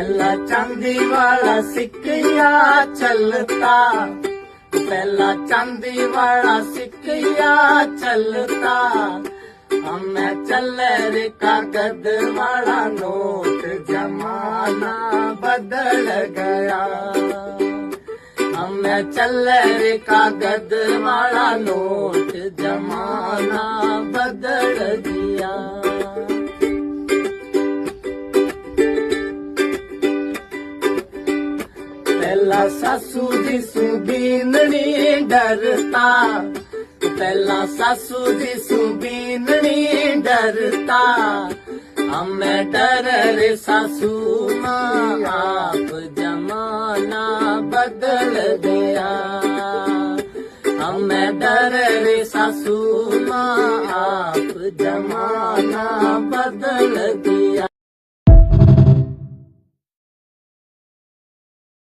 पहला चांदी वाला सिक्किया चलता, पहला चांदी वाला सिक्किया चलता, हमें चले रे कागज वाला नोट, जमाना बदल गया। हमें चले रे कागज वाला नोट, जमाना बदल गया। पहला सासू जी सुबीननी डरता, पहला सासू जी सुबीननी डरता, हमें डर रे सासू माँ, आप जमाना बदल गया। हमें डर रे सासू माँ, आप जमाना बदल गया।